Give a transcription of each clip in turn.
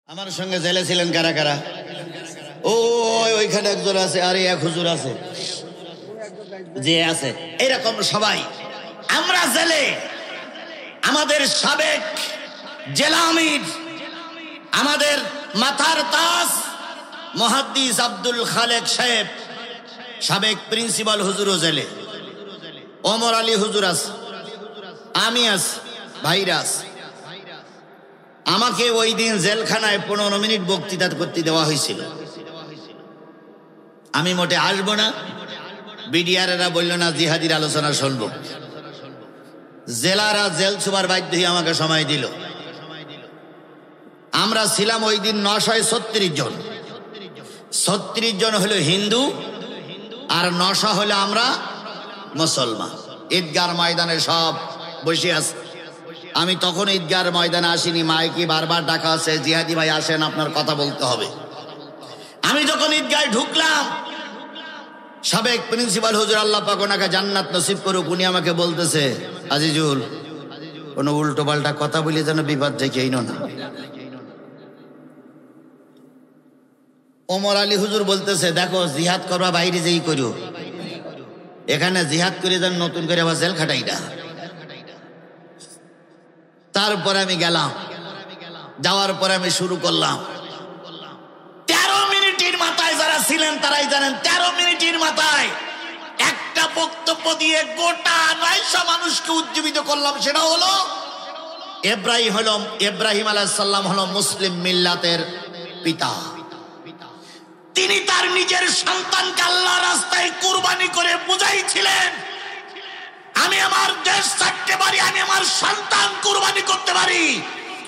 আমার সঙ্গে জেলে ছিলেন কারা কারা? ও ওইখানে একজন আছে, আর এক হুজুর আছে, যে আছে, এরকম সবাই আমরা জেলে। আমাদের সাবেক জেলা আমির, আমাদের মাথার তাজ মুহাদ্দিস আব্দুল খালেক সাহেব, সাবেক প্রিন্সিপাল হুজুরও জেলে, ওমর আলী হুজুর আছে, আমি আছি, ভাইরাস। আমাকে ওই দিন জেলখানায় 15 মিনিট বক্তৃতা করতে দেওয়া হয়েছিল। আমি মোটে আসবো না, বিডিআরেরা বলল না জিহাদির আলোচনা শুনবো। জেলারা জেল সুপার বাধ্য হয়ে আমাকে সময় দিল। আমরা ছিলাম ওই দিন 936 জন। 36 জন হলো হিন্দু আর 900 হলো আমরা মুসলমান। ঈদগার ময়দানে সব বসে আছে। আমি তখন ঈদগার ময়দানে আসিনি, মাইকে বারবার ডাকা আছে, জিহাদি ভাই আসেন, আপনার কথা বলতে হবে। আমি যখন ঈদগায় ঢুকলাম, সাবেক প্রিন্সিপাল হুজুর, আল্লাহ পাক ওনাকে জান্নাত নসিব করুক, উনি আমাকে বলতেছে, আজিজুল, কোনো উল্টো পাল্টা কথা বলে যেন বিপদ থেকে না। ওমর আলী হুজুর বলতেছে, দেখো জিহাদ করবা বাইরে যেই করো, এখানে জিহাদ করে যেন নতুন করে আবার জেল খাটাই না। তারপরে আমি গেলাম, যাওয়ার পরে আমি শুরু করলাম। 13 মিনিটের মাথায় যারা ছিলেন তারাই জানেন, 13 মিনিটের মাথায় একটা বক্তব্য দিয়ে গোটা 900 মানুষকে উজ্জীবিত করলাম। সেটা হলো ইব্রাহিম আলাইহিস সালাম হলো মুসলিম মিল্লাতের পিতা। তিনি তার নিজের সন্তানকে আল্লাহর রাস্তায় কুরবানি করে বুঝাইছিলেন, আমি আমার দেশ ছাড়তে পারি, আমি আমার সন্তান কুরবানি করতে পারি,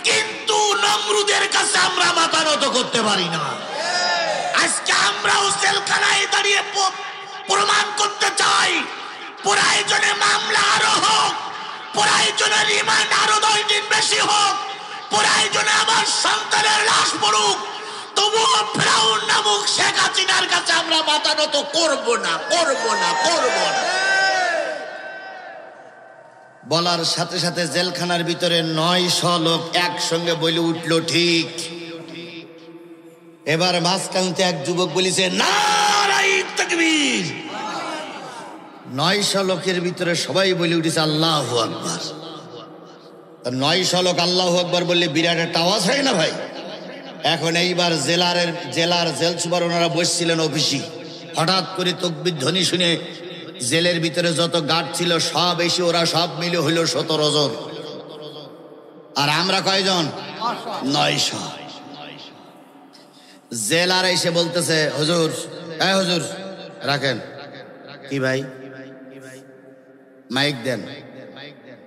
কিন্তু নমরুদের কাছে আমরা মাথা নত করতে পারি না। আজকে আমরাও জেলখানায় দাঁড়িয়ে প্রমাণ করতে চাই, প্রয়োজনে মামলা আরো হোক, প্রয়োজনে রিমান্ড আরো 10 দিন বেশি হোক, প্রয়োজনে আমার সন্তানের লাশ পড়ুক, তবুও ফেরাউন নামক শেখ হাসিনার কাছে আমরা মাথা নত করব না, করব না, করব না। বলার সাথে সাথে জেলখানার ভিতরে 900 লোক একসঙ্গে বলে উঠলো, ঠিক। এবার মাঝখানতে এক যুবক বলেছে, নারায়ে তাকবীর। 900 লোকের ভিতরে সবাই বলে উঠেছে আল্লাহু আকবার। 900 লোক আল্লাহু আকবার বললে বিরাট একটা আওয়াজ হয় না ভাই? এখন এইবার জেলার জেল সুপার ওনারা বসছিলেন অফিসে, হঠাৎ করে তাকবীর ধ্বনি শুনে জেলের ভিতরে যত গার্ড ছিল সব এসে, ওরা সব মিলে হইল 17 জন। আর আমরা কয়জন? 900। জেলার এসে বলতেছে, হুজুর, হ্যাঁ হুজুর রাখেন। কি ভাই? মাইক দেন।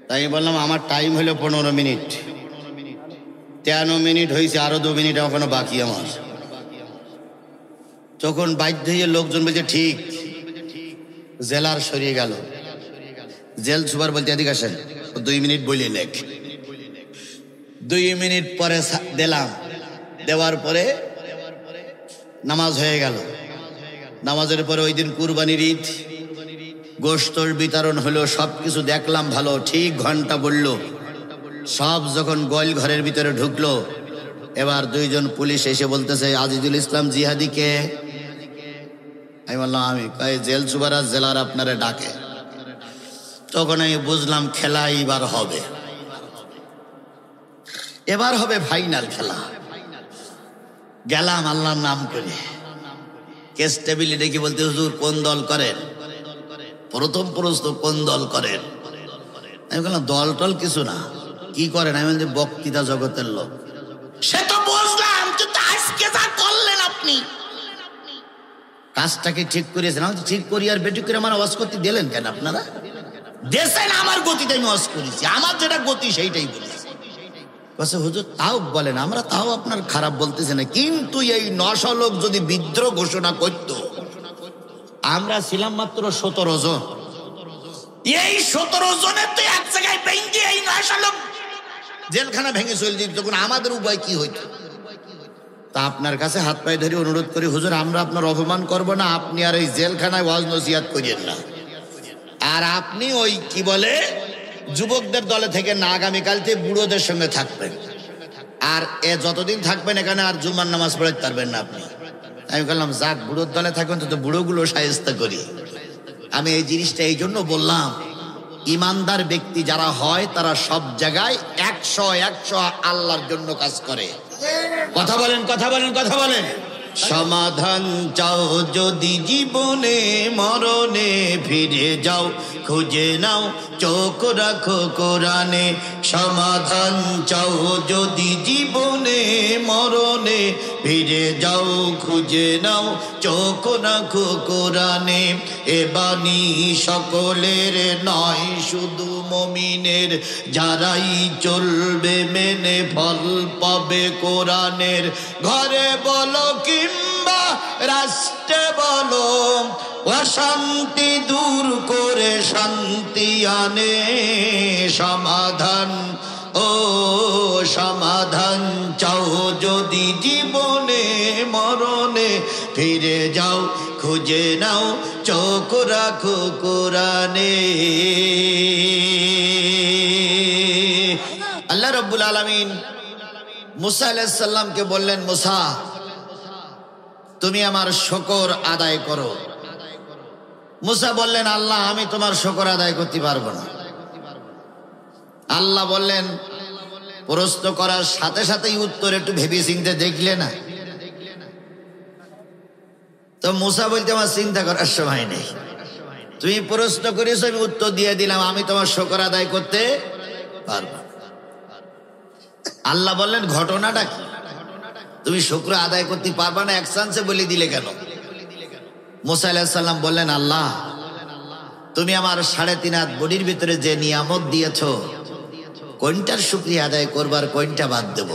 তাই আমি বললাম, আমার টাইম হলো 15 মিনিট, 13 মিনিট হয়েছে, আরো 2 মিনিট এখনো বাকি আমার। তখন বাধ্য হয়ে লোকজন বলছে ঠিক। জেলার সরিয়ে গেল। জেল সুপার বলতে, এদিকে আসেন, 2 মিনিট বলে নেক। 2 মিনিট পরে দিলাম। দেওয়ার পরে নামাজ হয়ে গেল। নামাজের পরে ওই দিন কুরবানির ঈদ, গোশতর বিতরণ হলো, সবকিছু দেখলাম ভালো। ঠিক ঘন্টা বলল, সব যখন গোয়াল ঘরের ভিতরে ঢুকলো, এবার 2 জন পুলিশ এসে বলতেছে, আজিজুল ইসলাম জিহাদি কে? আমি বললাম আমি। কয় জেল সুপার আর জেলার আপনারে ডাকে। তখন আমি বুঝলাম খেলা এবার হবে, এবার হবে ফাইনাল খেলা। গেলাম আল্লাহর নাম করে, কেস টেবিলে ডেকে বলতে, হুজুর কোন দল করেন? প্রথম প্রশ্ন, কোন দল করেন? আমি বললাম দল টল কিছু না, কি করেন? আমি বলছি বক্তৃতা জগতের লোক। সে তো বুঝলাম, কিন্তু আজকে যা করলেন আপনি, কাজটাকে ঠিক করিয়েছেন। আমি ঠিক করি, আর বেটি করে আমার ওয়াজ করতে দিলেন কেন আপনারা? দেশেন আমার গতিতে আমি ওয়াজ করেছি, আমার যেটা গতি সেইটাই বলেছি। হুজুর তাও বলেন, আমরা তাও আপনার খারাপ বলতেছি না, কিন্তু এই 900 লোক যদি বিদ্রোহ ঘোষণা করত, আমরা ছিলাম মাত্র 17 জন। এই 17 জনের তো এক জায়গায় ভেঙে এই 900 লোক জেলখানা ভেঙে চলে যেত, তখন আমাদের উপায় কি হইতো? তা আপনার কাছে হাত পায়ে ধরে অনুরোধ করি, হুজুর আমরা আপনার অপমান করব না, আপনি আর এই জেলখানায় ওয়াজ নসিহত করিয়েন না। আর আপনি ওই কি বলে যুবকদের দলে থেকে না, আগামীকাল থেকে বুড়োদের সঙ্গে থাকবেন। আর এ যতদিন থাকবেন এখানে আর জুমার নামাজ পড়তে পারবেন না আপনি। আমি বললাম যাক, বুড়োর দলে থাকবেন তো বুড়োগুলো শায়েস্তা করি। আমি এই জিনিসটা এই জন্য বললাম, ইমানদার ব্যক্তি যারা হয় তারা সব জায়গায় 100 আল্লাহর জন্য কাজ করে। কথা বলেন, কথা বলেন, কথা বলেন। সমাধান চাও যদি জীবনে মরণে, ফিরে যাও খুঁজে নাও চোখ রাখো কোরআনে। সমাধান চাও যদি জীবনে মরণে, ফিরে যাও খুঁজে নাও চোখ রাখো কোরআনে। এ বাণী সকলের নয় শুধু মুমিনের, যারাই চলবে মেনে ফল পাবে কোরআনের। ঘরে বলো কিংবা রাষ্ট্রে বলো, অশান্তি দূর করে শান্তি আনে। সমাধান ও সমাধান চাও যদি জীবনে মরণে, ফিরে যাও খুঁজে নাও চোখ রাখো কোরআনে। আল্লাহ রাব্বুল আলামিন মুসা আলাইহিস সালামকে বললেন, মুসা তুমি আমার শুকর আদায় করো। মুসা বললেন, আল্লাহ আমি তোমার শুকর আদায় করতে পারবো না। আল্লাহ বললেন, প্রশ্ন করার সাথে সাথেই উত্তর একটু ভেবে চিন্তে দেখলে না? তো মুসা বলতে আমার চিন্তা করার সময় নেই, তুমি প্রশ্ন করেছো আমি উত্তর দিয়ে দিলাম, আমি তোমার শুকর আদায় করতে পারবো। আল্লাহ বললেন, ঘটনাটা কি? তুমি শুকর আদায় করতে পারবা না এক চান্সে বলে দিলে কেন? মুসা আলাইহিস সালাম বললেন, আল্লাহ তুমি আমার 3.5 হাত বডির ভিতরে যে নিয়ামত দিয়েছো, কোনটার শুকরিয়া আদায় করবার, কোনটা বাদ দেব?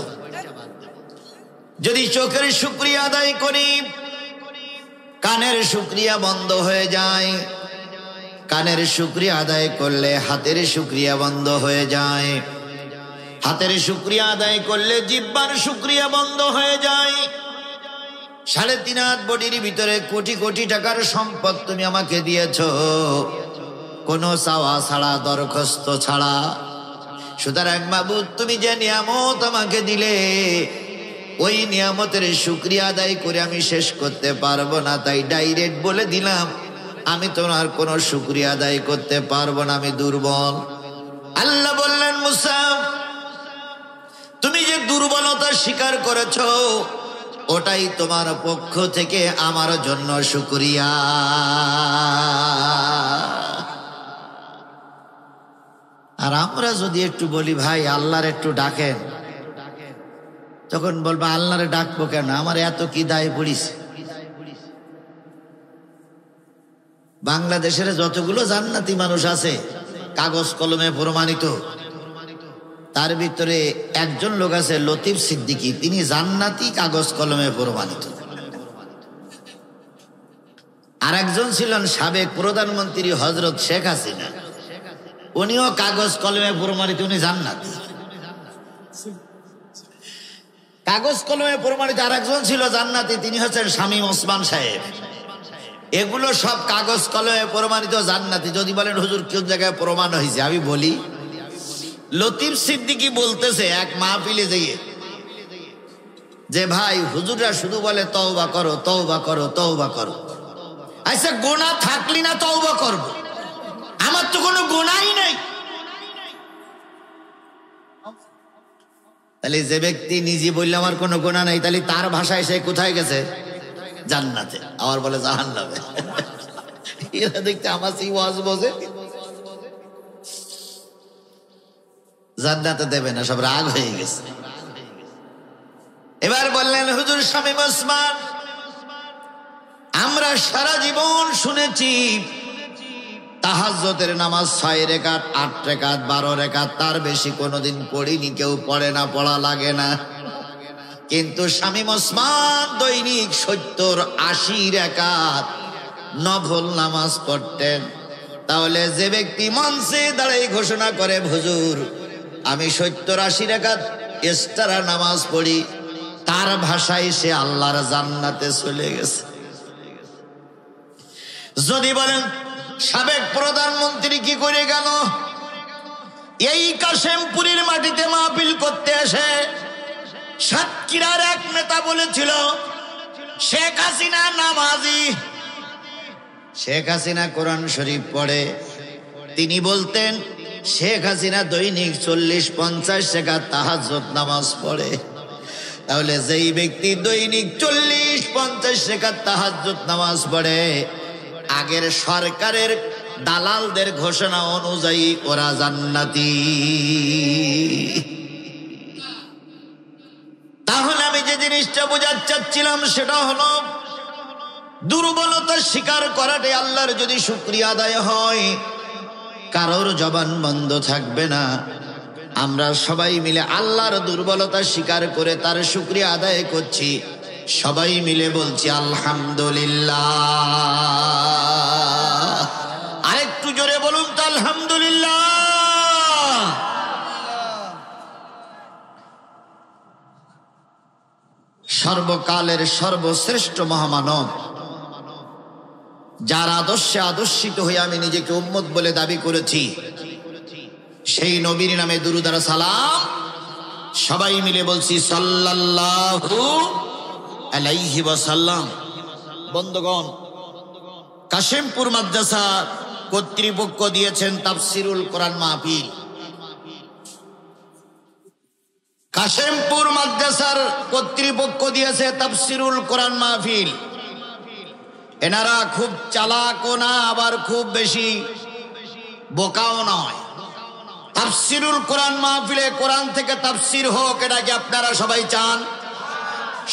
যদি চোখের শুকরিয়া আদায় করি, কানের শুকরিয়া বন্ধ হয়ে যায়। কানের শুকরিয়া আদায় করলে হাতের শুকরিয়া বন্ধ হয়ে যায়। হাতের শুকরিয়া আদায় করলে জিহ্বার শুকরিয়া বন্ধ হয়ে যায়। 3.5 হাত বডির ভিতরে কোটি কোটি টাকার সম্পদ তুমি আমাকে দিয়েছো, কোনো চাওয়া ছাড়া, দরখাস্ত ছাড়া। সুতরাং মাবুদ তুমি যে নিয়ামত আমাকে দিলে, ওই নিয়ামতের শুকরিয়া আদায় করে আমি শেষ করতে পারবো না। তাই ডাইরেক্ট বলে দিলাম, আমি তোমার কোনো শুকরিয়া আদায় করতে পারবো না, আমি দুর্বল। আল্লাহ বললেন, মুসা তুমি যে দুর্বলতা স্বীকার করেছো, ওটাই তোমার পক্ষ থেকে আমার জন্য শুকরিয়া। আর আমরা যদি একটু বলি, ভাই আল্লাহর একটু ডাকেন, তখন বলবা আল্লাহরে ডাকবো কেন, আমার এত কি দায় পড়িছে? বাংলাদেশের যতগুলো জান্নাতি মানুষ আছে কাগজ কলমে প্রমাণিত, তার ভিতরে একজন লোক আছে লতিফ সিদ্দিকী, তিনি জান্নাতি কাগজ কলমে প্রমাণিত। আর একজন ছিলেন সাবেক প্রধানমন্ত্রী হযরত শেখ হাসিনা, উনিও কাগজ কলমে প্রমাণিত, উনি জান্নাতি। কাগজ কলমে প্রমাণিত আর একজন ছিল জান্নাতি, তিনি হচ্ছেন শামীম ওসমান সাহেব। এগুলো সব কাগজ কলমে প্রমাণিত জান্নাতি। যদি বলেন হুজুর কোন জায়গায় প্রমাণ হয়েছে, আমি বলি, লতিফ সিদ্দিকী বলতেছে এক মাহফিলে যেয়ে যে ভাই হুজুররা শুধু বলে তওবা করো, তওবা করো, তওবা করো। আচ্ছা গুনাহ থাকলি না তওবা করব? আমার তো কোনো গুনাহই নাই। তাহলে যে ব্যক্তি নিজে বললে আমার কোনো গুনাহ নাই, তাহলে তার ভাষায় সে কোথায় গেছে? জান্নাতে। আবার বলে জাহান্নামে। এরা দেখতে আমার সেই ওয়াজ বোঝে, জান্নাতে দেবে না, সব রাগ হয়ে গেছে। এবার বললেন, হুজুর শামীম ওসমান, আমরা সারা জীবন শুনেছি তাহাজ্জুদের নামাজ 6 রাকাত, 8 রাকাত, 12 রাকাত, তার বেশি কোনোদিন পড়িনি, কেউ পড়ে না, পড়া লাগে না। কিন্তু শামীম ওসমান দৈনিক 70-80 রাকাত নফল নামাজ পড়তেন। তাহলে যে ব্যক্তি মঞ্চে দাঁড়িয়ে ঘোষণা করে, হুজুর আমি 70-80 রাকাত এক্সট্রা নামাজ পড়ি, তার ভাষায় সে আল্লাহর জান্নাতে চলে গেছে। যদি বলেন সাবেক প্রধানমন্ত্রী কি করে গেল? এই কাশেমপুরের মাটিতে মাহফিল করতে এসে সাতক্ষীরার এক নেতা বলেছিল শেখ হাসিনা নামাজি, শেখ হাসিনা কোরআন শরীফ পড়ে। তিনি বলতেন শেখ হাসিনা দৈনিক 40-50 রাকাত তাহাজ্জুদ নামাজ পড়ে। তাহলে যেই ব্যক্তি দৈনিক 40-50 রাকাত তাহাজ্জুদ নামাজ পড়ে, আগের সরকারের দালালদের ঘোষণা অনুযায়ী ওরা জান্নাতি। তাহলে আমি যে জিনিসটা বোঝাতে চাচ্ছিলাম সেটা হলো, দুর্বলতা স্বীকার করাটাই আল্লাহর যদি শুকরিয়া আদায় হয়, কারোর জবান বন্ধ থাকবে না। আমরা সবাই মিলে আল্লাহর দুর্বলতা স্বীকার করে তার শুকরিয়া আদায় করছি। সবাই মিলে বলছি আলহামদুলিল্লাহ। আরেকটু জোরে বলুন তো আলহামদুলিল্লাহ। সর্বকালের সর্বশ্রেষ্ঠ মহামানব, যার আদর্শে আদর্শিত হয়ে আমি নিজেকে উম্মত বলে দাবি করেছি, সেই নবীর নামে দুরূদ আর সালাম সবাই মিলে বলছি সাল্লাল্লাহু আলাইহি ওয়াসাল্লাম। বন্ধুগণ, কাশিমপুর মাদ্রাসা কর্তৃপক্ষ দিয়েছেন তাফসিরুল কোরআন মাহফিল। কাশিমপুর মাদ্রাসার কর্তৃপক্ষ দিয়েছে তাফসিরুল কোরআন মাহফিল। এনারা খুব চালাকও না, আবার খুব বেশি বোকাও নয়। তাফসিরুল কোরআন মাহফিলে কোরআন থেকে তাফসির হোক, এটা কি আপনারা সবাই চান?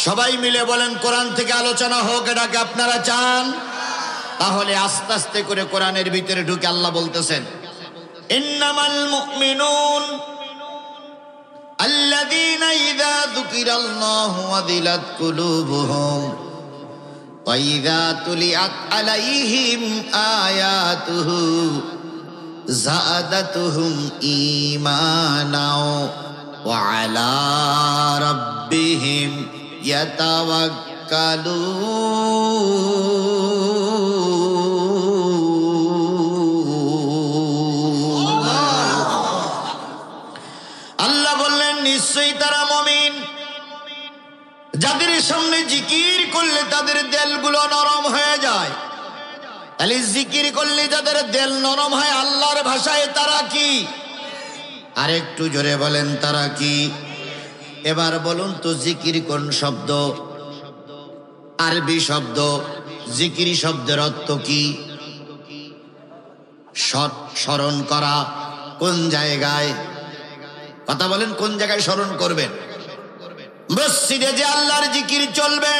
সবাই মিলে বলেন কোরআন থেকে আলোচনা হোক, এটা কি আপনারা চান? তাহলে আস্তে আস্তে করে কোরআনের ভিতরে ঢুকে আল্লাহ বলতেছেন, ইন্নামাল মুমিনুন আল্লাযীনা ইযা যুকিরাল্লাহু ওয়াজিলাত কুলুবুহুম ওয়া ইযা তুলিয়াত আলাইহিম আয়াতুহু যাদাতুহুম ঈমানাও ওয়া আলা রাব্বিহিম ইয়াতাওয়াক্কালুন। আল্লাহ বললেন নিশ্চয়ই তারা মুমিন, যাদের সামনে জিকির করলে তাদের দেলগুলো নরম হয়ে যায়। তাহলে জিকির করলে যাদের দেল নরম হয়, আল্লাহর ভাষায় তারা কি? আরেকটু জোরে বলেন তারা কি? এবার বলুন তো জিকির কোন শব্দ? আরবি শব্দ। জিকির শব্দের অর্থ কি? স্মরণ করা। কোন জায়গায়? কথা বলেন, কোন জায়গায় স্মরণ করবেন? মসজিদে যে আল্লাহর জিকির চলবে,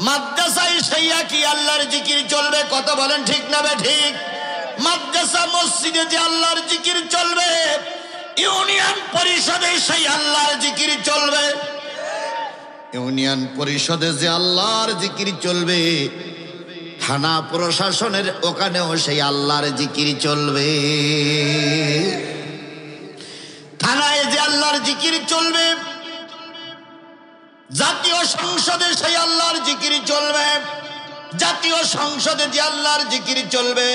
মাদ্রাসায় সেইয়া কি আল্লাহর জিকির চলবে? কথা বলেন ঠিক না বে ঠিক? মাদ্রাসা মসজিদে যে আল্লাহর জিকির চলবে, ইউনিয়ন পরিষদে সেই আল্লাহর জিকির চলবে। ইউনিয়ন পরিষদে যে আল্লাহর জিকির চলবে, থানা প্রশাসনের ওখানেও সেই আল্লাহর জিকির চলবে। থানায় যে আল্লাহর জিকির চলবে, জাতীয় সংসদে সেই আল্লাহর জিকির চলবে। জাতীয় সংসদে যে আল্লাহর জিকির চলবে,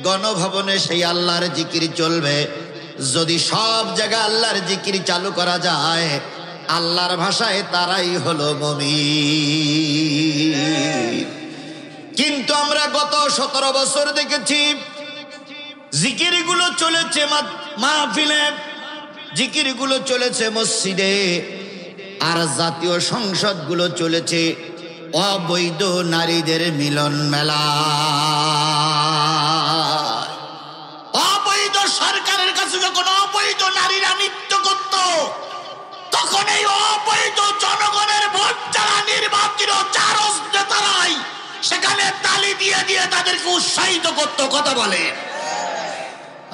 গণভবনে সেই আল্লাহর জিকির চলবে। যদি সব জায়গায় আল্লাহর জিকির চালু করা যায়, আল্লাহর ভাষায় তারাই হলো মুমিন। কিন্তু আমরা গত 17 বছর দেখেছি জিকিরগুলো চলেছে মাহফিলে, জিকিরগুলো চলেছে মসজিদে, আর জাতীয় সংসদগুলো চলেছে অবৈধ নারীদের মিলন মেলা। অবৈধ সরকারের কাছে যখন অবৈধ নারীরা নৃত্য করত, তখন এই অবৈধ জনগণের ভোট যারা নির্বাচিত চারজ নেতারাই সেখানে তালি দিয়ে দিয়ে তাদেরকে উৎসাহিত করত। কথা বলে।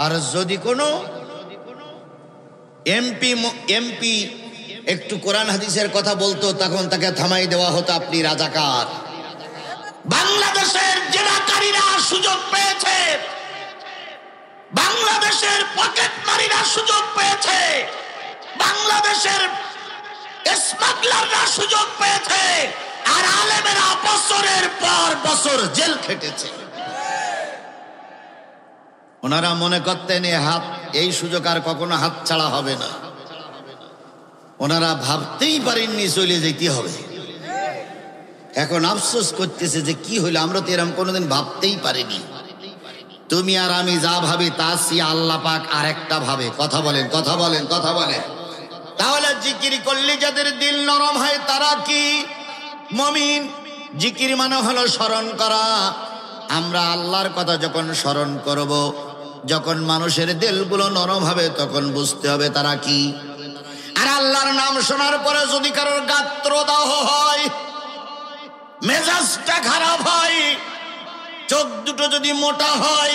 আর যদি কোনো এমপি একটু কোরআন হাদিসের কথা বলতো, তখন তাকে থামাই দেওয়া হতো, আপনি রাজাকার। বাংলাদেশের জেলাকারীরা সুযোগ পেয়েছে, বাংলাদেশের পকেটমারিরা সুযোগ পেয়েছে, বাংলাদেশের স্মাগলাররা সুযোগ পেয়েছে, আর আলেমেরা বছরের পর বছর জেল খেটেছে। ওনারা মনে করতেন এই সুযোগ আর কখনো হাত ছাড়া হবে না। ওনারা ভাবতেই পারেননি চলে যেতে হবে। এখন আফসোস করতেছে যে কি হইলো, আমরা তো এরকম কোনোদিন ভাবতেই পারিনি। তুমি আর আমি যা ভাবি তা চেয়ে আল্লাহ পাক আরেকটা ভাবে। কথা বলেন, কথা বলেন, কথা বলেন। তাহলে জিকির করলে যাদের দিল নরম হয় তারা কি মুমিন? জিকির মানে হলো স্মরণ করা। আমরা আল্লাহর কথা যখন স্মরণ করব, যখন মানুষের দিলগুলো নরম হবে তখন বুঝতে হবে তারা কি। আর আল্লাহর নাম শোনার পরে যদি কারোর গাত্রদাহ হয়, মেজাজটা খারাপ হয়, চোখ দুটো যদি মোটা হয়,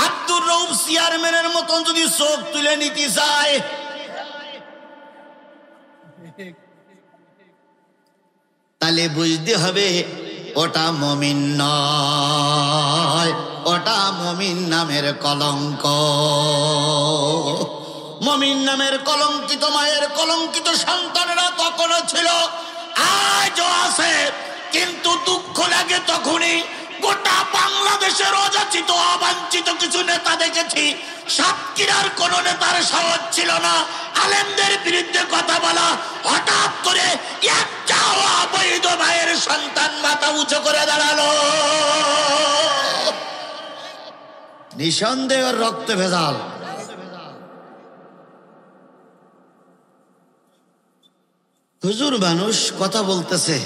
আব্দুর রউফ চেয়ারম্যানের মতন যদি চোখ তুলে নিতে চায়, তাহলে বুঝতে হবে ওটা মুমিন নয়, ওটা মুমিন নামের কলঙ্ক। মুমিন নামের কলঙ্কিত মায়ের কলঙ্কিত সন্তানেরা তখনও ছিল, আজও আছে। কিন্তু দুঃখ লাগে তখনই, গোটা বাংলাদেশের অযাচিত অবাঞ্ছিত কিছু নেতা দেখেছি, সাতক্ষীরার কোন নেতার সাহস ছিল না আলেমদের বিরুদ্ধে কথা বলা। হঠাৎ করে একটা অবৈধ ভাইয়ের সন্তান মাথা উঁচু করে দাঁড়ালো। নিঃসন্দেহ রক্ত ভেজাল। হুজুর মানুষ কথা বলতেছে,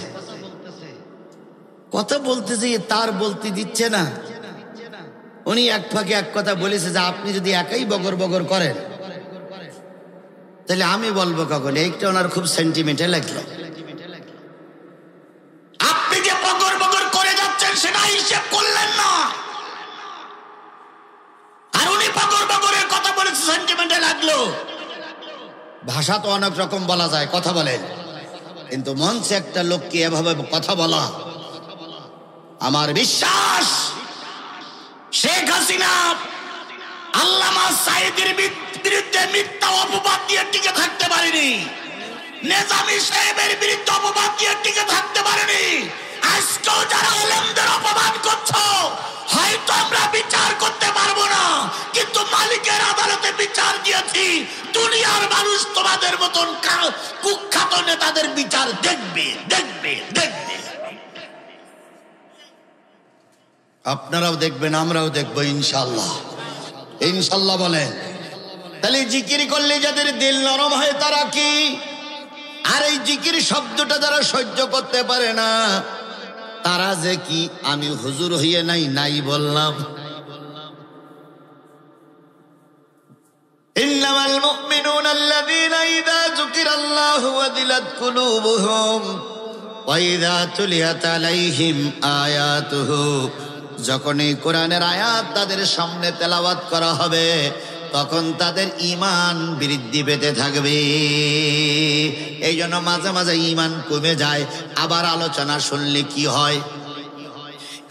কথা বলতেছে, তার বলতে দিচ্ছে না। উনি এক ফাঁকে এক কথা বলেছে যে আপনি যদি একাই বগর বগর করেন তাহলে আমি বলবো কখন। এইটা ওনার খুব সেন্টিমেন্টাল লাগলো। আপনি যে বগর বগর করে যাচ্ছেন সেটা হিসেব করলেন না, আর উনি বগর বগরের কথা বলেছে সেন্টিমেন্টাল লাগলো। ভাষা তো অনেক রকম বলা যায়, কথা বলেন, কিন্তু মঞ্চে একটা লোককে এভাবে কথা বলা, আমার বিশ্বাস শেখ হাসিনা আল্লামা সাইদের বিরুদ্ধে মিথ্যা অপবাদ দিয়ে টিকে থাকতে পারেনি, নেজামি সাহেবের বিরুদ্ধে অপবাদ দিয়ে টিকে থাকতে পারেনি। আজকেও যারা আলেমদের অপমান করছো, হয়তো আমরা বিচার করতে পারবো না, কিন্তু মালিকের আদালতে বিচার দিয়েছি। দুনিয়ার মানুষ তোমাদের মতন কুখ্যাত নেতাদের বিচার দেখবে, দেখবে, দেখবে। আপনারাও দেখবেন, আমরাও দেখবো ইনশাল্লাহ, ইনশাল্লাহ বলেন। তাহলে জিকির করলে যাদের দিল নরম হয় তারা কি? আর এই জিকির শব্দটা যারা সহ্য করতে পারে না তারা যে কি, আমি হুজুর হইয়ে নাই বললাম। ইন্নামাল মুমিনুনা আল্লাযীনা ইযা যুকিরাল্লাহু ওয়াজিলাত কুলুবুহুম ওয়া ইযা তুলিয়াত আলাইহিম আয়াতুহু, যখন এই কোরআনের আয়াত তাদের সামনে তেলাওয়াত করা হবে তখন তাদের ঈমান বৃদ্ধি পেতে থাকবে। এই জন্য মাঝে মাঝে ঈমান কমে যায়, আবার আলোচনা শুনলে কি হয়,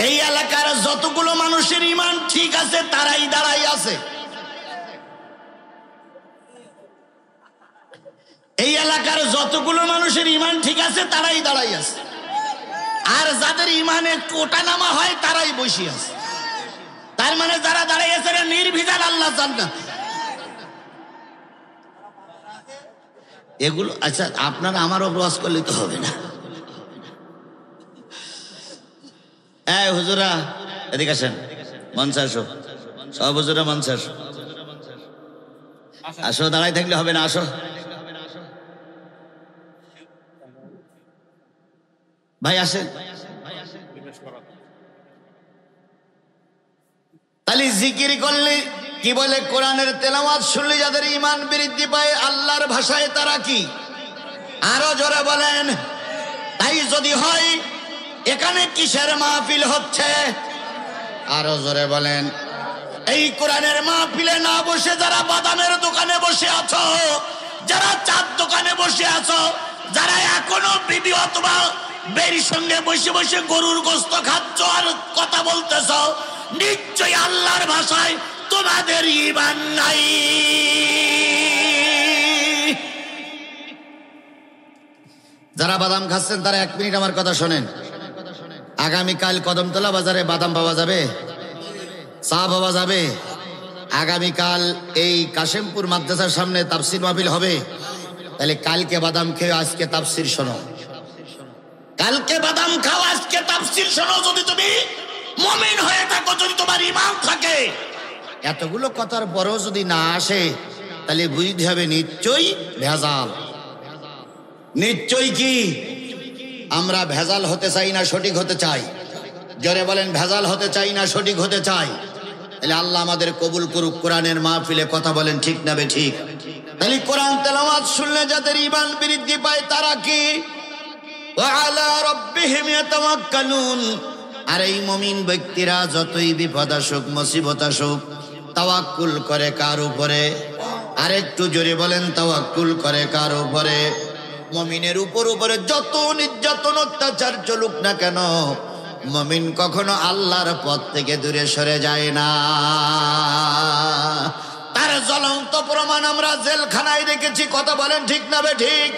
এই এলাকার যতগুলো মানুষের ঈমান ঠিক আছে তারাই দাঁড়াই আছে। এই এলাকার যতগুলো মানুষের ঈমান ঠিক আছে তারাই দাঁড়াই আছে, আর যাদের ঈমানে ওঠানামা হয় তারাই বসে আছে। তার মানে যারা দাঁড়াই আছে নির্ভেজাল আল্লাহ জান্নাত। এগুলো আচ্ছা, আপনারা আমারও ওয়াজ করলে তো হবে না। এই হুজুরা এদিকে আসেন, মঞ্চে আসো, সব হুজুরা মঞ্চে আসো, আসো, দাঁড়াই থাকলে হবে না, আসো ভাই, আসেন। তাহলে জিকির করলে কি বলে, কোরআনের তেলাওয়াত শুনলে যাদের ঈমান বৃদ্ধি পায়, আল্লাহর ভাষায় তারা কি? আরো জোরে বলেন। তাই যদি হয় এখানে কিসের মাহফিল হচ্ছে? আরো জোরে বলেন। এই কোরআনের মাহফিলে না বসে যারা বাদামের দোকানে বসে আছো, যারা চার দোকানে বসে আছো, যারা এখনো বিবি অথবা বেরির সঙ্গে বসে বসে গরুর গোস্ত খাচ্ছ আর কথা বলতেছ, নিশ্চয়ই আল্লাহর ভাষায় তোমাদের ঈমান নাই। যারা বাদাম খাচ্ছেন তারা 1 মিনিট আমার কথা শোনেন। আগামীকাল কদমতলা বাজারে বাদাম পাওয়া যাবে, চা পাওয়া যাবে। আগামীকাল এই কাশেমপুর মাদ্রাসার সামনে তাফসীর মাহফিল হবে। তাহলে কালকে বাদাম খেয়ে আজকে তাফসীর শোনো, কালকে বাদাম খাও আজকে তাফসীর শোনো। যদি তুমি মুমিন হয়ে থাকো, যদি তোমার ঈমান থাকে, এতগুলো কথার পরেও যদি না আসে, তাহলে বুঝতে হবে নিশ্চয়ই ভেজাল। নিশ্চয়ই কি আমরা ভেজাল হতে চাই না সঠিক হতে চাই? জোরে বলেন, ভেজাল হতে চাই না সঠিক হতে চাই? তাহলে আল্লাহ আমাদের কবুল করুক। কোরআনের মাহফিলে কথা বলেন ঠিক না ঠিক? তাহলে কোরআন তেলাওয়াত শুনলে যাদের ঈমান বৃদ্ধি পায় তারা কি ওয়া আলা রাব্বিহিম ইয়াতাওয়াক্কালুন। আর এই মুমিন ব্যক্তিরা যতই বিপদ আসুক, মুসিবত আসুক, তাওয়াক্কুল করে কার উপরে? আরেকটু জোরে বলেন, তাওয়াক্কুল করে কার উপরে? মুমিনের উপরে যত নির্যাতন অত্যাচার চলুক না কেন, মুমিন কখনো আল্লাহর পথ থেকে দূরে সরে যায় না। তার জ্বলন্ত প্রমাণ আমরা জেলখানায় দেখেছি। কথা বলেন ঠিক না ঠিক?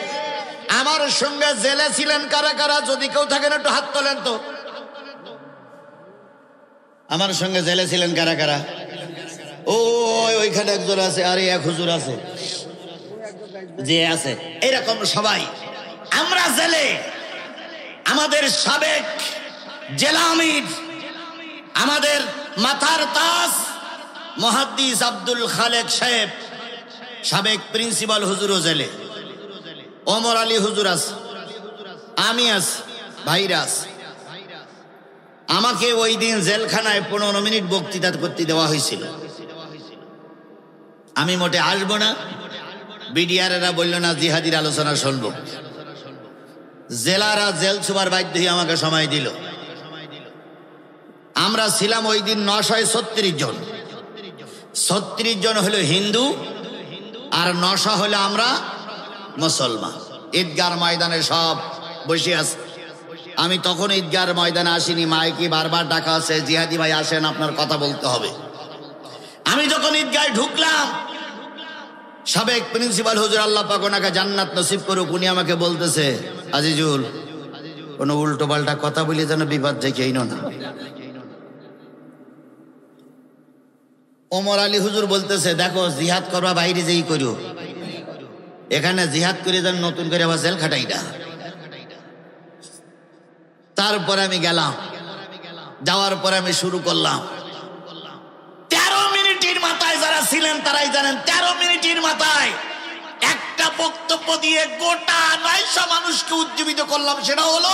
আমার সঙ্গে জেলে ছিলেন কারা কারা? যদি কেউ থাকেন একটু হাত তোলেন তো। আমার সঙ্গে জেলে ছিলেন কারা কারা? ও ওইখানে একজন আছে, আর এক হুজুর আছে, যে আছে, এরকম সবাই আমরা জেলে। আমাদের সাবেক জেলা আমির, আমাদের মাথার তাজ মুহাদ্দিস আব্দুল খালেক সাহেব, সাবেক প্রিন্সিপাল হুজুরও জেলে, ওমর আলী হুজুর আছে, আমি আছি, ভাইরা আছে। আমাকে ওই দিন জেলখানায় 15 মিনিট বক্তৃতা করতে দেওয়া হয়েছিল। আমি মোটে আসবো না, বিডিআরেরা বলল না জিহাদির আলোচনা শুনবো। জেলারা জেল সুপার বাধ্য হয়ে আমাকে সময় দিল। আমরা ছিলাম ওই দিন 936 জন। 36 জন হলো হিন্দু আর 900 হলো আমরা মুসলমান। ঈদগার ময়দানে সব বসে আছে। আমি তখন ঈদগার ময়দানে আসিনি, মাইকে বারবার ডাকা আছে, জিহাদি ভাই আসেন, আপনার কথা বলতে হবে। আমি যখন ঈদগায় ঢুকলাম, সাবেক প্রিন্সিপাল হুজুর, আল্লাহ পাক ওনাকে জান্নাত নসিব করুক, উনি আমাকে বলতেছে, আজিজুল, কোনো উল্টো পাল্টা কথা বলে যেন বিপদ দেখে না। ওমর আলী হুজুর বলতেছে, দেখো জিহাদ করবা বাইরে যেই করো, এখানে জিহাদ করে যেন নতুন করে আবার জেল খাটাই না। তারপরে আমি গেলাম, যাওয়ার পরে আমি শুরু করলাম। 13 মিনিটের মাথায় যারা ছিলেন তারাই জানেন, 13 মিনিটের মাথায় একটা বক্তব্য দিয়ে গোটা 900 মানুষকে উজ্জীবিত করলাম। সেটা হলো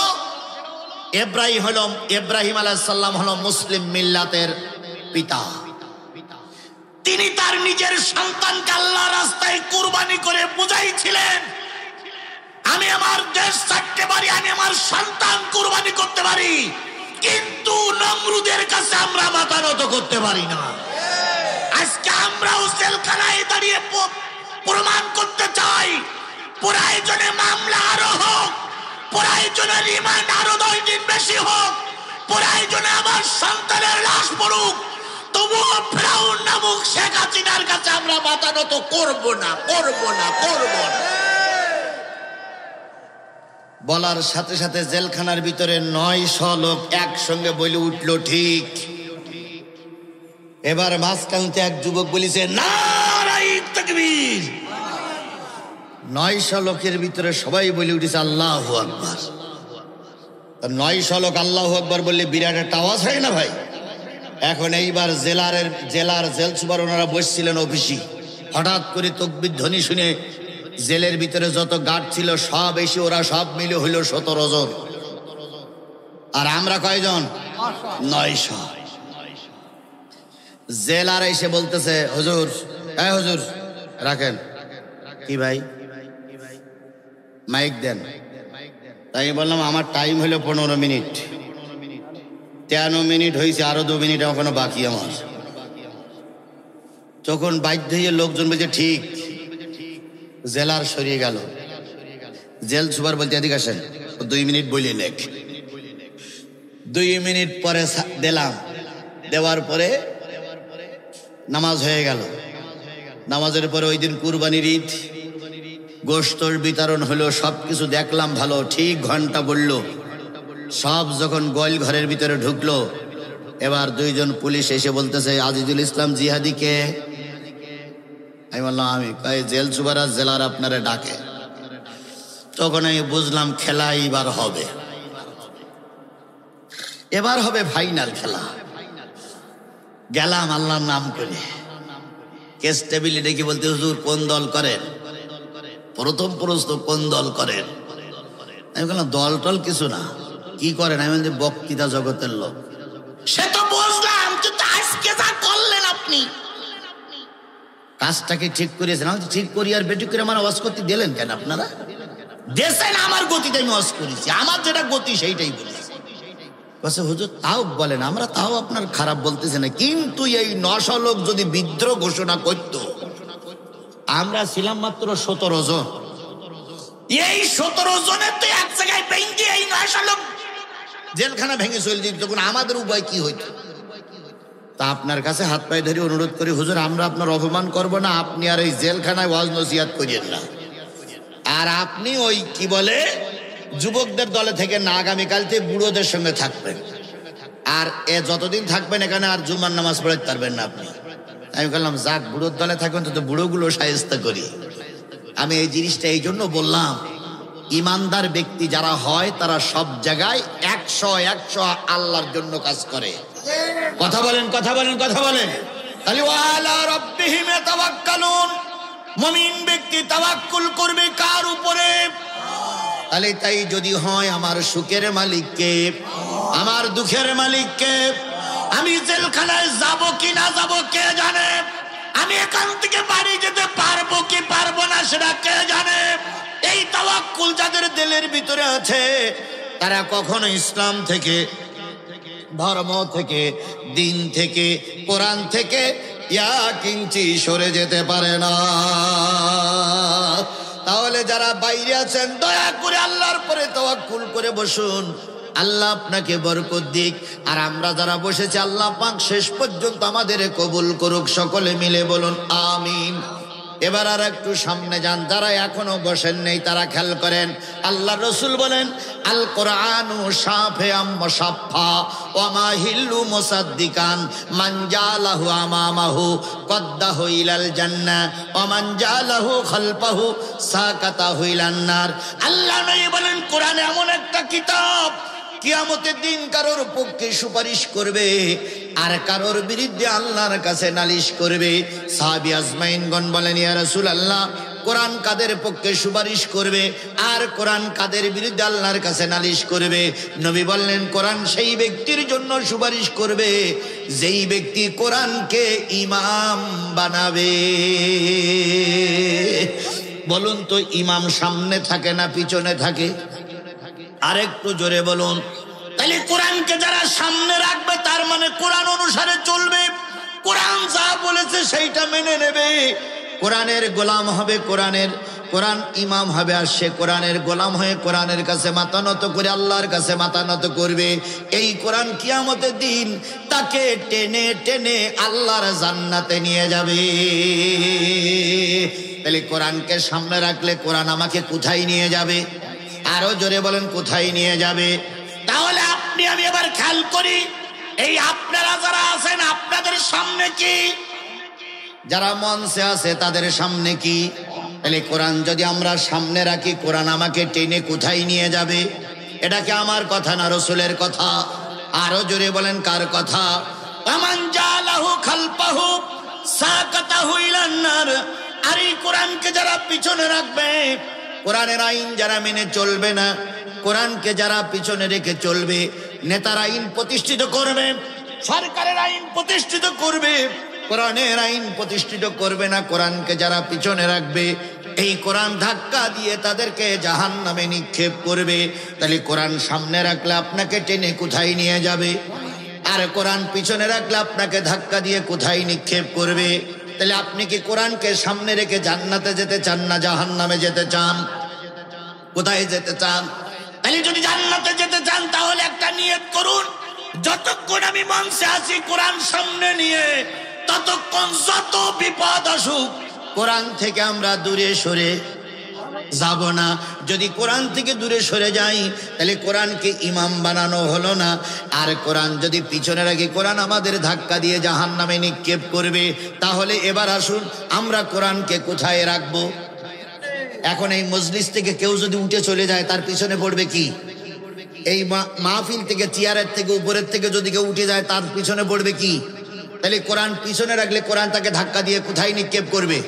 ইব্রাহিম আলাইহিস সালাম হলো মুসলিম মিল্লাতের পিতা। তিনি তার নিজের সন্তানকে আল্লাহর রাস্তায় কুরবানি করে বুঝাইছিলেন, আমি আমার দেশ ছাড়তে পারি, আমি আমার সন্তান কুরবানি করতে পারি, কিন্তু নমরুদের কাছে আমরা মাথা নত করতে পারি না। আজকে আমরাও জেলখানায় দাঁড়িয়ে প্রমাণ করতে চাই, প্রয়োজনে মামলা আরো হোক, প্রয়োজনে রিমান্ড আরো 10 দিন বেশি হোক, প্রয়োজনে আমার সন্তানের লাশ পড়ুক, তবুও ফেরাউন নামক শেখ হাসিনার কাছে আমরা মাথা নত করব না, করব না, করব না। বলার সাথে সাথে জেলখানার ভিতরে 900 লোক একসঙ্গে বলে উঠলো ঠিক। এবার মাঝখানতে এক যুবক বলেছে, নারায়ে তাকবীর। 900 লোকের ভিতরে সবাই বলে উঠেছে আল্লাহু আকবার। 900 লোক আল্লাহু আকবার বললে বিরাট একটা আওয়াজ হয় না ভাই? এখন এইবার জেলার জেল সুপার ওনারা বসছিলেন অফিসে, হঠাৎ করে তাকবীর ধ্বনি শুনে জেলের ভিতরে যত গার্ড ছিল সব এসে, ওরা সব মিলে হইল 17 জন। আর আমরা কয়জন? 900। জেলার এসে বলতেছে, হুজুর, এই হুজুর রাখেন। কি ভাই? মাইক দেন। তাই বললাম আমার টাইম হলো 15 মিনিট। 13 মিনিট হয়েছে, আরো 2 মিনিট এখনো বাকি আমার। তখন বাধ্য হয়ে লোকজন বলছে ঠিক। জেলার সরিয়ে গেল। জেল সুপার বলতে এদিকে আসেন, 2 মিনিট বলে নেক। 2 মিনিট পরে দিলাম। দেওয়ার পরে নামাজ হয়ে গেল। নামাজের পরে ওই দিন কুরবানির ঈদ, গোশতর বিতরণ হলো, সবকিছু দেখলাম ভালো। ঠিক ঘন্টা বলল। সব যখন গোয়াল ঘরের ভিতরে ঢুকলো, এবার 2 জন পুলিশ এসে বলতেছে, আজিজুল ইসলাম জিহাদি কে? আমি বললাম আমি। জেল সুপার আর জেলার আপনারে ডাকে। তখন আমি বুঝলাম খেলা এবার হবে, এবার হবে ফাইনাল খেলা। গেলাম আল্লাহর নাম করে, কেস টেবিলে ডেকে বলতে, হুজুর কোন দল করেন? প্রথম প্রশ্ন, কোন দল করেন? আমি বললাম দল টল কিছু না, কি করেন? আমি বলছি বক্তৃতা জগতের লোক। সে তো বুঝলাম, কিন্তু আজকে যা করলেন আপনি কাজটাকে ঠিক করিয়েছেন। আমি ঠিক করি আর বেটি করে আমার ওয়াজ করতে দিলেন কেন আপনারা? দেশেন আমার গতিতে আমি ওয়াজ করেছি, আমার যেটা গতি সেইটাই বলেছি। হুজুর তাও বলেন, আমরা তাও আপনার খারাপ বলতেছি না, কিন্তু এই 900 লোক যদি বিদ্রোহ ঘোষণা করত, আমরা ছিলাম মাত্র 17 জন, এই 17 জনের তো এক জায়গায় ভেঙে এই 900 লোক জেলখানা ভেঙে চলে যেত, তখন আমাদের উপায় কি হইতো? তা আপনার কাছে হাত পায়ে ধরে অনুরোধ করি, হুজুর আমরা আপনার অপমান করব না, আপনি আর এই জেলখানায় ওয়াজ নসিহত করিয়েন না। আর আপনি ওই কি বলে যুবকদের দলে থেকে না, আগামীকাল থেকে বুড়োদের সঙ্গে থাকবেন, আর এ যতদিন থাকবেন এখানে আর জুমার নামাজ পড়তে পারবেন না আপনি। আমি বললাম যাক, বুড়োর দলে থাকবেন তো বুড়োগুলো শায়েস্তা করি। আমি এই জিনিসটা এই জন্য বললাম, ইমানদার ব্যক্তি যারা হয় তারা সব জায়গায় 100 আল্লাহর জন্য কাজ করে। কথা বলেন, কথা বলেন, কথা বলেন। আলা রাব্বিহিম ইয়াতাওয়াক্কালুন, মুমিন ব্যক্তি তাওয়াক্কুল করবে কার উপরে? তাহলে তাই যদি হয়, আমার সুখের মালিককে, আমার দুঃখের মালিককে। আমি জেলখানায় যাব কি না যাব কে জানে, আমি এখান থেকে বাড়ি যেতে পারবো কি পারবো না সেটা কে জানে। এই তাওয়াক্কুল যাদের দিলের ভিতরে আছে, তারা কখনো ইসলাম থেকে, ধর্ম থেকে, দিন থেকে, কোরআন থেকে এক ইঞ্চি সরে যেতে পারে না। তাহলে যারা বাইরে আছেন, দয়া করে আল্লাহর পরে তাওয়াক্কুল করে বসুন, আল্লাহ আপনাকে বরকত দিক। আর আমরা যারা বসেছি, আল্লাহ পাক শেষ পর্যন্ত আমাদের কবুল করুক। সকলে মিলে বলুন আমিন। এবার আর একটু সামনে যান, যারা এখনো বসেন নেই তারা খেয়াল করেন। আল্লাহ রসুল বলেন, আল কোরআনু শাফিআম মুশাফফা ওয়া মাহিল্লু মুসাদ্দিকান, মান জালাহু আমামাহু কদ্দাহু ইলাল জান্নাহ ওয়া মান জালাহু খালফাহু সাকাতাহু ইলান নার। আল্লাহ নবী বলেন, কোরআন এমন একটা কিতাব, কিয়ামতের দিন কারোর পক্ষে সুপারিশ করবে আর কারোর বিরুদ্ধে আল্লাহর কাছে নালিশ করবে। সাহাবী আজমাইনগণ বলেন, ইয়া রাসূলুল্লাহ, কোরআন কাদের পক্ষে সুপারিশ করবে আর কোরআন কাদের বিরুদ্ধে আল্লাহর কাছে নালিশ করবে? নবী বললেন, কোরআন সেই ব্যক্তির জন্য সুপারিশ করবে যেই ব্যক্তি কোরআনকে ইমাম বানাবে। বলুন তো, ইমাম সামনে থাকে না পিছনে থাকে? আরেকটু জোরে বলুন। তাহলে কোরআনকে যারা সামনে রাখবে, তার মানে কোরআন অনুসারে চলবে, কোরআন যা বলেছে সেইটা মেনে নেবে, কোরআনের গোলাম হবে, কোরআন ইমাম হবে, আর সে কোরআনের গোলাম হয়ে কোরআনের কাছে মাথা নত করে আল্লাহর কাছে মাথা নত করবে। এই কোরআন কিয়ামতের দিন তাকে টেনে টেনে আল্লাহর জান্নাতে নিয়ে যাবে। তাহলে কোরআনকে সামনে রাখলে কোরআন আমাকে কোথায় নিয়ে যাবে? আরো জোরে বলেন, কোথায় নিয়ে যাবে? তাহলে আপনি আমি এবার খেয়াল করি, এই আপনারা যারা আছেন, আপনাদের সামনে কি? যারা মঞ্চে আছে তাদের সামনে কি? তাহলে কোরআন যদি আমরা সামনে রাখি, কোরআন আমাকে টেনে কোথায় নিয়ে যাবে? এটা কি আমার কথা না রাসূলের কথা? আরো জোরে বলেন, কার কথা? আমান জালাহু খালফাহু সাকাতাহু ইলান নার। আর এই কোরআনকে যারা পিছনে রাখবে, কোরআনের আইন যারা মেনে চলবে না, কোরআনকে যারা পিছনে রেখে চলবে, নেতার আইন প্রতিষ্ঠিত করবে, সরকারের আইন প্রতিষ্ঠিত করবে, কোরআনের আইন প্রতিষ্ঠিত করবে না, কোরআনকে যারা পিছনে রাখবে, এই কোরআন ধাক্কা দিয়ে তাদেরকে জাহান্নামে নিক্ষেপ করবে। তাহলে কোরআন সামনে রাখলে আপনাকে টেনে কোথায় নিয়ে যাবে, আর কোরআন পিছনে রাখলে আপনাকে ধাক্কা দিয়ে কোথায় নিক্ষেপ করবে? তাহলে আপনি কি কোরআনকে সামনে রেখে জান্নাতে যেতে চান না জাহান্নামে যেতে চান? কোথায় যেতে চান? তাহলে যদি জান্নাতে যেতে চান, তাহলে একটা নিয়ত করুন, যতক্ষণ আমি মঞ্চে আছি কোরআন সামনে নিয়ে, ততক্ষণ যত বিপদ আসুক কোরআন থেকে আমরা দূরে সরে যাব না। যদি কোরআন থেকে দূরে সরে যাই, তাহলে কোরআনকে ইমাম বানানো হলো না। আর কোরআন যদি পিছনে রাখি, কোরআন আমাদের ধাক্কা দিয়ে জাহান্নামে নিক্ষেপ করবে। তাহলে এবার আসুন, আমরা কোরআনকে কোথায় রাখবো? এখন এই মজলিস থেকে কেউ যদি উঠে চলে যায় তার পিছনে পড়বে কি? এই মাহফিল থেকে, চেয়ারের থেকে, উপরের থেকে যদি কেউ উঠে যায় তার পিছনে পড়বে কি? তাহলে কোরআন পিছনে রাখলে কোরআন তাকে ধাক্কা দিয়ে কোথায় নিক্ষেপ করবে?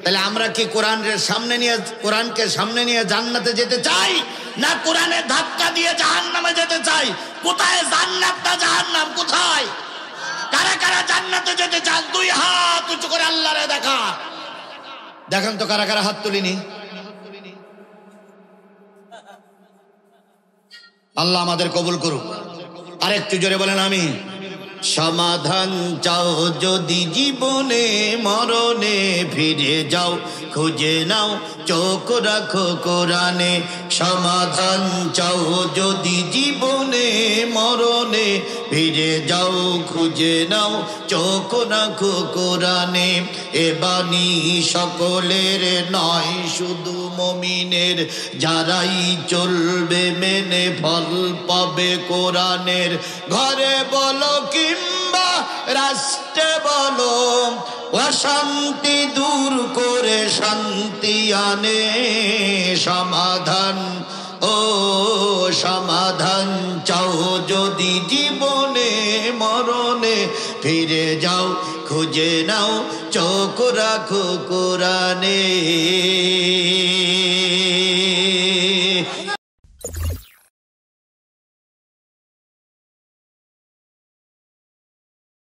তাহলে আমরা কি কোরআনের সামনে নিয়ে, কোরআনকে সামনে নিয়ে জান্নাতে যেতে চাই, না কোরআনের ধাক্কা দিয়ে জাহান্নামে যেতে চাই? কোথায় জান্নাত না জাহান্নাম? কোথায়? কারা কারা জান্নাতে যেতে চান? দুই হাত উঁচু করে আল্লাহরে দেখা, দেখান তো কারা কারা হাত তুলিনি। আল্লাহ আমাদের কবুল করুক। আরেকটু জোরে বলেন আমি। সমাধান চাও যদি জীবনে মরণে, ফিরে যাও খুঁজে নাও চোখ রাখো কোরআনে। সমাধান চাও যদি জীবনে মরণে, ফিরে যাও খুঁজে নাও চোখ রাখো কোরআনে। এ বাণী সকলের নয় শুধু মুমিনের, যারাই চলবে মেনে ফল পাবে কোরআনের। ঘরে বলো কিংবা রাষ্ট্রে বলো, অশান্তি দূর করে শান্তি আনে। সমাধান, ও সমাধান চাও যদি জীবনে মরণে, ফিরে যাও খুঁজে নাও চোখ রাখো কোরআনে।